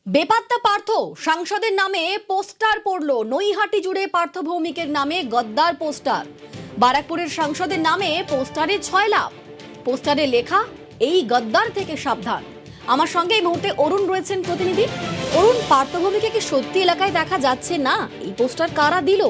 বেপাত্তা পার্থ সাংসদের নামে পোস্টার পড়লো। নৈহাটি জুড়ে পার্থ ভৌমিকের নামে গদ্দার পোস্টার। বারাকপুরের সাংসদের নামে পোস্টারে 6 লাভ। পোস্টারে লেখা, এই গদ্দার থেকে সাবধান। আমার সঙ্গে এই মুহূর্তে অরুণ রয়েছেন প্রতিনিধি। অরুণ, পার্থ ভৌমিককে কি সত্যি এলাকায় দেখা যাচ্ছে না? এই পোস্টার কারা দিল?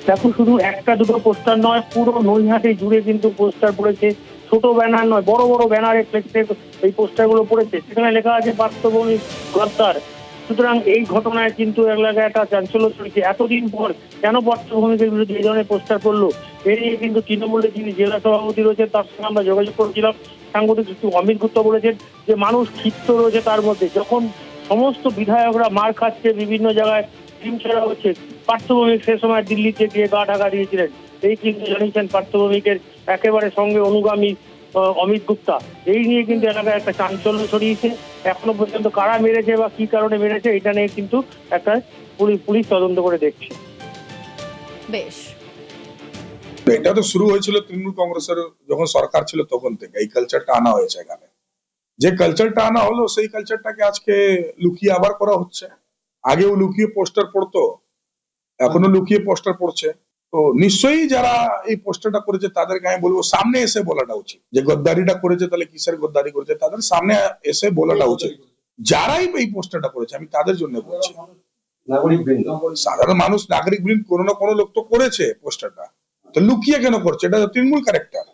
দেখো, শুধু একটা দুটো পোস্টার নয়, পুরো নৈহাটি জুড়ে কিন্তু পোস্টার পড়েছে। ছোট ব্যানার নয়, বড় বড় ব্যানারে ফ্লেক্সে এই পোস্টার গুলো পড়েছে। সেখানে লেখা আছে পার্থ ভৌমিক গদ্দার। সুতরাং এই ঘটনায় কিন্তু এলাকায় একটা চাঞ্চল্য ছড়িয়েছে। এতদিন পর কেন পার্থ ভৌমিকের বিরুদ্ধে এই ধরনের পোস্টার করলো, এই নিয়ে কিন্তু তৃণমূলের যিনি জেলা সভাপতি রয়েছেন তার সঙ্গে আমরা যোগাযোগ করেছিলাম। সাংগঠনিক সচিব অমিত গুপ্তা বলেছেন যে মানুষ ক্ষিপ্ত রয়েছে তার মধ্যে। যখন সমস্ত বিধায়করা মার খাচ্ছে, বিভিন্ন জায়গায় টিম ছাড়া হচ্ছে, পার্থ ভৌমিক সে সময় দিল্লিতে গিয়ে গা ঢাকা দিয়েছিলেন। এই কিন্তু জানিয়েছেন পার্থ ভৌমিকের একেবারে সঙ্গে অনুগামী অমিত গুপ্তা। এই নিয়ে কিন্তু এলাকায় একটা চাঞ্চল্য ছড়িয়েছে। এখনো পর্যন্ত কারা মেরেছে বা কি কারণে মেরেছে এটা নিয়ে কিন্তু একটা পুলিশ তদন্ত করে দেখছে। বেশ, এটা তো শুরু হয়েছিল তৃণমূল কংগ্রেসের যখন সরকার ছিল তখন থেকে এই কালচারটা আনা হয়েছে এখানে। যে কালচারটা আনা হলো সেই কালচারটাকে আজকে লুকিয়ে আবার করা হচ্ছে। আগেও লুকিয়ে পোস্টার পড়তো, এখনো লুকিয়ে পোস্টার পড়ছে। তো নিশ্চয়ই যারা এই পোস্টারটা করেছে তাদেরকে আমি বলবো সামনে এসে বলাটা উচিত। যে গদ্দারিটা করেছে তাহলে কিসের গদ্দারি করেছে তাদের সামনে এসে বলাটা উচিত। যারাই এই পোস্টারটা করেছে আমি তাদের জন্য বলছি, সাধারণ মানুষ নাগরিক বৃন্দ কোনো না কোনো লোক তো করেছে পোস্টারটা, তো লুকিয়ে কেন করছে? এটা তৃণমূল ক্যারেক্টার।